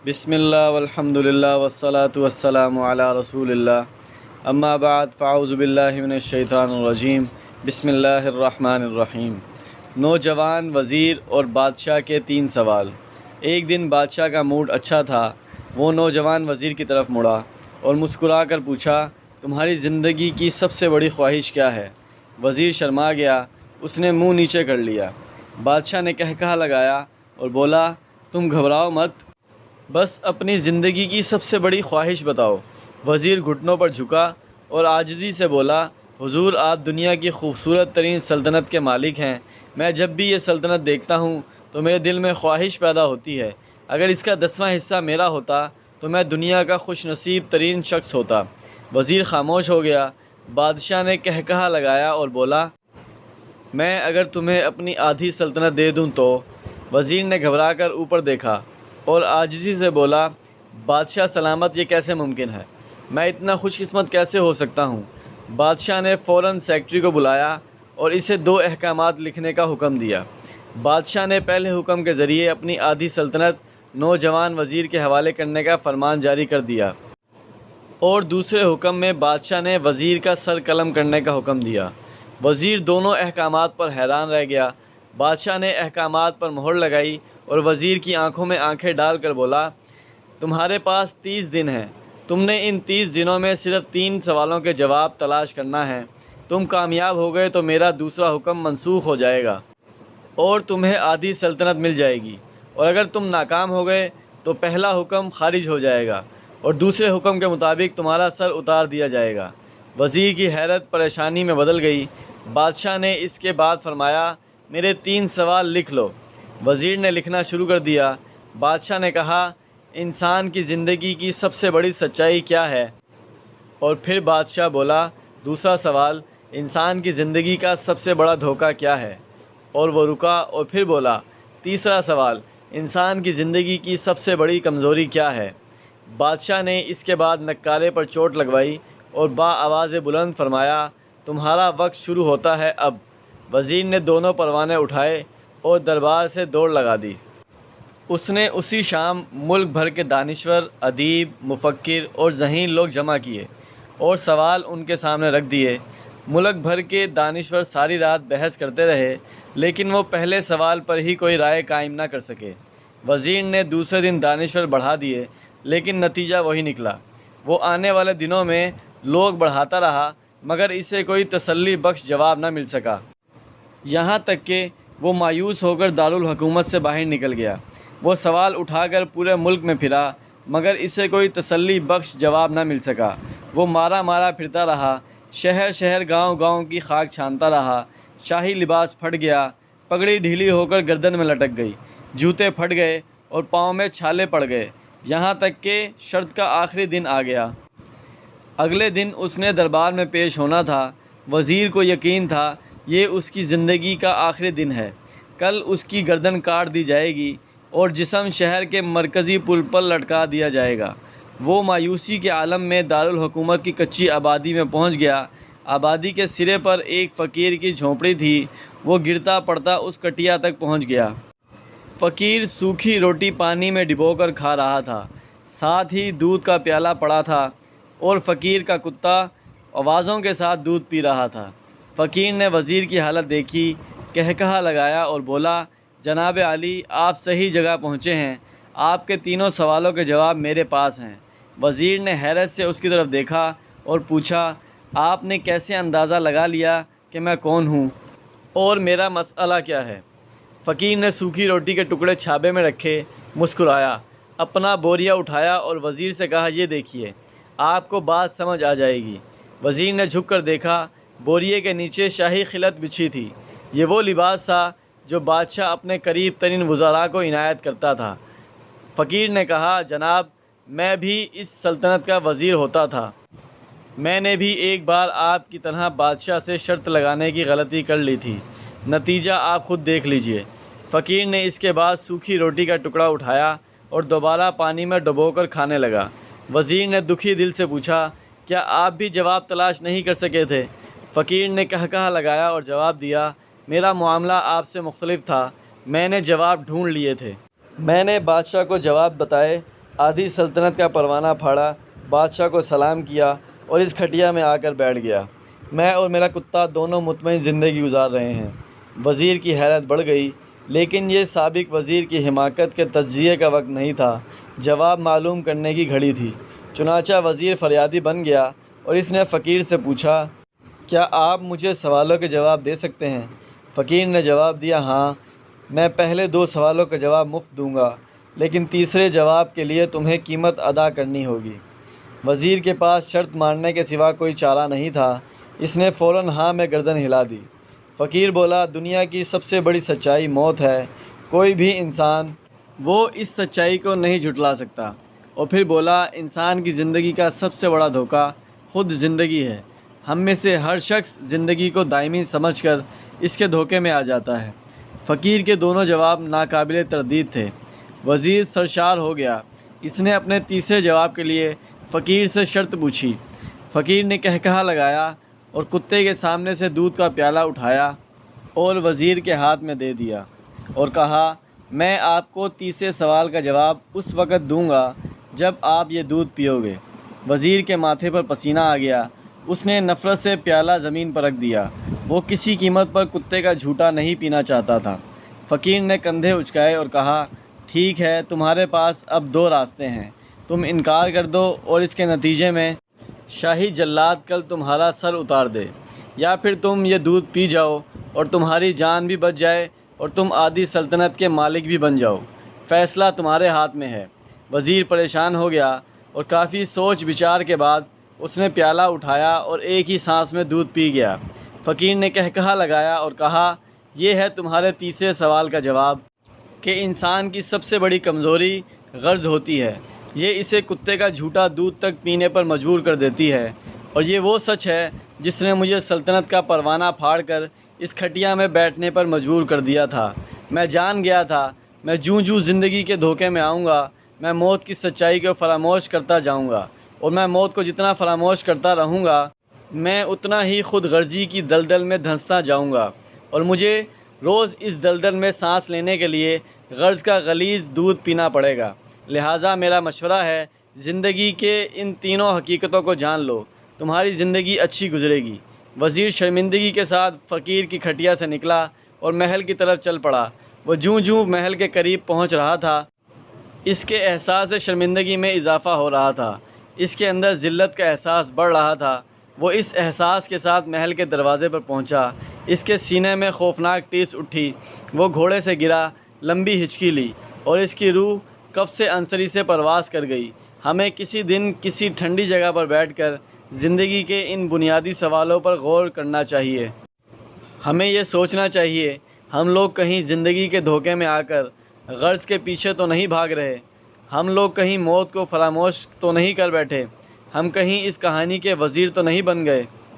بسم اللہ والحمد للہ والصلاة والسلام علی رسول اللہ اما بعد فاعوذ باللہ من الشیطان الرجیم بسم اللہ الرحمن الرحیم۔ نوجوان وزیر اور بادشاہ کے 3 سوال۔ ایک دن بادشاہ کا موڈ اچھا تھا۔ وہ نوجوان وزیر کی طرف مڑا اور مسکرا کر پوچھا، تمہاری زندگی کی سب سے بڑی خواہش کیا ہے؟ وزیر شرما گیا، اس نے منہ نیچے کر لیا۔ بادشاہ نے کہا لگایا اور بولا، تم گھبراؤ مت، بس اپنی زندگی کی سب سے بڑی خواہش بتاؤ۔ وزیر گھٹنوں پر جھکا اور عاجزی سے بولا، حضور آپ دنیا کی خوبصورت ترین سلطنت کے مالک ہیں۔ میں جب بھی یہ سلطنت دیکھتا ہوں تو میرے دل میں خواہش پیدا ہوتی ہے، اگر اس کا 10واں حصہ میرا ہوتا تو میں دنیا کا خوش نصیب ترین شخص ہوتا۔ وزیر خاموش ہو گیا۔ بادشاہ نے کہا لگایا اور بولا، میں اگر تمہیں اپنی آدھی سلطنت دے دوں تو؟ وزیر نے گھبرا کر اوپر دیکھا اور عاجزی سے بولا، بادشاہ سلامت، یہ کیسے ممکن ہے؟ میں اتنا خوش قسمت کیسے ہو سکتا ہوں؟ بادشاہ نے فوراً سیکرٹری کو بلایا اور اسے 2 احکامات لکھنے کا حکم دیا۔ بادشاہ نے پہلے حکم کے ذریعے اپنی آدھی سلطنت نوجوان وزیر کے حوالے کرنے کا فرمان جاری کر دیا اور دوسرے حکم میں بادشاہ نے وزیر کا سر قلم کرنے کا حکم دیا۔ وزیر دونوں احکامات پر حیران رہ گیا۔ بادشاہ نے احکامات پر مہر لگائی اور وزیر کی آنکھوں میں آنکھیں ڈال کر بولا، تمہارے پاس 30 دن ہیں، تم نے ان 30 دنوں میں صرف 3 سوالوں کے جواب تلاش کرنا ہے۔ تم کامیاب ہو گئے تو میرا دوسرا حکم منسوخ ہو جائے گا اور تمہیں آدھی سلطنت مل جائے گی، اور اگر تم ناکام ہو گئے تو پہلا حکم خارج ہو جائے گا اور دوسرے حکم کے مطابق تمہارا سر اتار دیا جائے گا۔ وزیر کی حیرت پریشانی میں بدل گئی۔ بادشاہ نے اس کے بعد فرمایا، میرے 3 سوال لکھ لو۔ وزیر نے لکھنا شروع کر دیا۔ بادشاہ نے کہا، انسان کی زندگی کی سب سے بڑی سچائی کیا ہے؟ اور پھر بادشاہ بولا، دوسرا سوال، انسان کی زندگی کا سب سے بڑا دھوکہ کیا ہے؟ اور وہ رکا اور پھر بولا، تیسرا سوال، انسان کی زندگی کی سب سے بڑی کمزوری کیا ہے؟ بادشاہ نے اس کے بعد نکالے پر چوٹ لگوائی اور آواز بلند فرمایا، تمہارا وقت شروع ہوتا ہے اب۔ وزیر نے دونوں پروانے اٹھائے اور دربار سے دوڑ لگا دی۔ اس نے اسی شام ملک بھر کے دانشور، ادیب، مفکر اور ذہین لوگ جمع کیے اور سوال ان کے سامنے رکھ دیے۔ ملک بھر کے دانشور ساری رات بحث کرتے رہے، لیکن وہ پہلے سوال پر ہی کوئی رائے قائم نہ کر سکے۔ وزیر نے دوسرے دن دانشور بڑھا دیے، لیکن نتیجہ وہی نکلا۔ وہ آنے والے دنوں میں لوگ بڑھاتا رہا، مگر اسے کوئی تسلی بخش جواب نہ مل سکا، یہاں تک کہ وہ مایوس ہو کر دارالحکومت سے باہر نکل گیا۔ وہ سوال اٹھا کر پورے ملک میں پھرا، مگر اسے کوئی تسلی بخش جواب نہ مل سکا۔ وہ مارا پھرتا رہا، شہر شہر، گاؤں گاؤں کی خاک چھانتا رہا۔ شاہی لباس پھٹ گیا، پگڑی ڈھیلی ہو کر گردن میں لٹک گئی، جوتے پھٹ گئے اور پاؤں میں چھالے پڑ گئے، یہاں تک کہ شرط کا آخری دن آ گیا۔ اگلے دن اس نے دربار میں پیش ہونا تھا۔ وزیر کو یقین تھا یہ اس کی زندگی کا آخری دن ہے۔ کل اس کی گردن کاٹ دی جائے گی اور جسم شہر کے مرکزی پل پر لٹکا دیا جائے گا۔ وہ مایوسی کے عالم میں دارالحکومت کی کچی آبادی میں پہنچ گیا۔ آبادی کے سرے پر ایک فقیر کی جھونپڑی تھی۔ وہ گرتا پڑتا اس کٹیا تک پہنچ گیا۔ فقیر سوکھی روٹی پانی میں ڈبو کر کھا رہا تھا، ساتھ ہی دودھ کا پیالہ پڑا تھا اور فقیر کا کتا آوازوں کے ساتھ دودھ پی رہا تھا۔ فقیر نے وزیر کی حالت دیکھی، کہا لگایا اور بولا، جناب عالی، آپ صحیح جگہ پہنچے ہیں، آپ کے 3 سوالوں کے جواب میرے پاس ہیں۔ وزیر نے حیرت سے اس کی طرف دیکھا اور پوچھا، آپ نے کیسے اندازہ لگا لیا کہ میں کون ہوں اور میرا مسئلہ کیا ہے؟ فقیر نے سوکھی روٹی کے ٹکڑے چھابے میں رکھے، مسکرایا، اپنا بوریا اٹھایا اور وزیر سے کہا، یہ دیکھیے، آپ کو بات سمجھ آ جائے گی۔ وزیر نے جھک کر دیکھا، بوریے کے نیچے شاہی خلعت بچھی تھی۔ یہ وہ لباس تھا جو بادشاہ اپنے قریب ترین وزراء کو عنایت کرتا تھا۔ فقیر نے کہا، جناب، میں بھی اس سلطنت کا وزیر ہوتا تھا۔ میں نے بھی ایک بار آپ کی طرح بادشاہ سے شرط لگانے کی غلطی کر لی تھی، نتیجہ آپ خود دیکھ لیجئے۔ فقیر نے اس کے بعد سوکھی روٹی کا ٹکڑا اٹھایا اور دوبارہ پانی میں ڈبو کر کھانے لگا۔ وزیر نے دکھی دل سے پوچھا، کیا آپ بھی جواب تلاش نہیں کر سکے تھے؟ فقیر نے کہا لگایا اور جواب دیا، میرا معاملہ آپ سے مختلف تھا، میں نے جواب ڈھونڈ لیے تھے۔ میں نے بادشاہ کو جواب بتائے آدھی سلطنت کا پروانہ پھاڑا، بادشاہ کو سلام کیا اور اس کھٹیا میں آ کر بیٹھ گیا۔ میں اور میرا کتا دونوں مطمئن زندگی گزار رہے ہیں۔ وزیر کی حیرت بڑھ گئی، لیکن یہ سابق وزیر کی حماقت کے تجزیے کا وقت نہیں تھا، جواب معلوم کرنے کی گھڑی تھی۔ چنانچہ وزیر فریادی بن گیا اور اس نے فقیر سے پوچھا، کیا آپ مجھے سوالوں کے جواب دے سکتے ہیں؟ فقیر نے جواب دیا، ہاں، میں پہلے 2 سوالوں کا جواب مفت دوں گا، لیکن تیسرے جواب کے لیے تمہیں قیمت ادا کرنی ہوگی۔ وزیر کے پاس شرط ماننے کے سوا کوئی چارہ نہیں تھا، اس نے فوراً ہاں میں گردن ہلا دی۔ فقیر بولا، دنیا کی سب سے بڑی سچائی موت ہے، کوئی بھی انسان وہ اس سچائی کو نہیں جھٹلا سکتا۔ اور پھر بولا، انسان کی زندگی کا سب سے بڑا دھوکہ خود زندگی ہے۔ ہم میں سے ہر شخص زندگی کو دائمی سمجھ کر اس کے دھوکے میں آ جاتا ہے۔ فقیر کے دونوں جواب ناقابل تردید تھے۔ وزیر سرشار ہو گیا۔ اس نے اپنے تیسرے جواب کے لیے فقیر سے شرط پوچھی۔ فقیر نے کہکہا لگایا اور کتے کے سامنے سے دودھ کا پیالہ اٹھایا اور وزیر کے ہاتھ میں دے دیا اور کہا، میں آپ کو تیسرے سوال کا جواب اس وقت دوں گا جب آپ یہ دودھ پیو گے۔ وزیر کے ماتھے پر پسینہ آ گیا۔ اس نے نفرت سے پیالہ زمین پر رکھ دیا۔ وہ کسی قیمت پر کتے کا جھوٹا نہیں پینا چاہتا تھا۔ فقیر نے کندھے اچکائے اور کہا، ٹھیک ہے، تمہارے پاس اب 2 راستے ہیں، تم انکار کر دو اور اس کے نتیجے میں شاہی جلاد کل تمہارا سر اتار دے، یا پھر تم یہ دودھ پی جاؤ اور تمہاری جان بھی بچ جائے اور تم آدھی سلطنت کے مالک بھی بن جاؤ۔ فیصلہ تمہارے ہاتھ میں ہے۔ وزیر پریشان ہو گیا اور کافی سوچ بچار کے بعد اس نے پیالہ اٹھایا اور ایک ہی سانس میں دودھ پی گیا۔ فقیر نے کہکہا لگایا اور کہا، یہ ہے تمہارے تیسرے سوال کا جواب کہ انسان کی سب سے بڑی کمزوری غرض ہوتی ہے۔ یہ اسے کتے کا جھوٹا دودھ تک پینے پر مجبور کر دیتی ہے، اور یہ وہ سچ ہے جس نے مجھے سلطنت کا پروانہ پھاڑ کر اس کھٹیا میں بیٹھنے پر مجبور کر دیا تھا۔ میں جان گیا تھا، میں جوں جوں زندگی کے دھوکے میں آؤں گا، میں موت کی سچائی کو فراموش کرتا جاؤں گا، اور میں موت کو جتنا فراموش کرتا رہوں گا، میں اتنا ہی خود غرضی کی دلدل میں دھنستا جاؤں گا، اور مجھے روز اس دلدل میں سانس لینے کے لیے غرض کا غلیظ دودھ پینا پڑے گا۔ لہٰذا میرا مشورہ ہے، زندگی کے ان تینوں حقیقتوں کو جان لو، تمہاری زندگی اچھی گزرے گی۔ وزیر شرمندگی کے ساتھ فقیر کی کھٹیا سے نکلا اور محل کی طرف چل پڑا۔ وہ جوں جوں محل کے قریب پہنچ رہا تھا، اس کے احساس شرمندگی میں اضافہ ہو رہا تھا، اس کے اندر ذلت کا احساس بڑھ رہا تھا۔ وہ اس احساس کے ساتھ محل کے دروازے پر پہنچا۔ اس کے سینے میں خوفناک ٹیس اٹھی۔ وہ گھوڑے سے گرا، لمبی ہچکی لی اور اس کی روح کف سے انصری سے پرواز کر گئی۔ ہمیں کسی دن کسی ٹھنڈی جگہ پر بیٹھ کر زندگی کے ان بنیادی سوالوں پر غور کرنا چاہیے۔ ہمیں یہ سوچنا چاہیے، ہم لوگ کہیں زندگی کے دھوکے میں آ کر غرض کے پیچھے تو نہیں بھاگ رہے، ہم لوگ کہیں موت کو فراموش تو نہیں کر بیٹھے، ہم کہیں اس کہانی کے وزیر تو نہیں بن گئے۔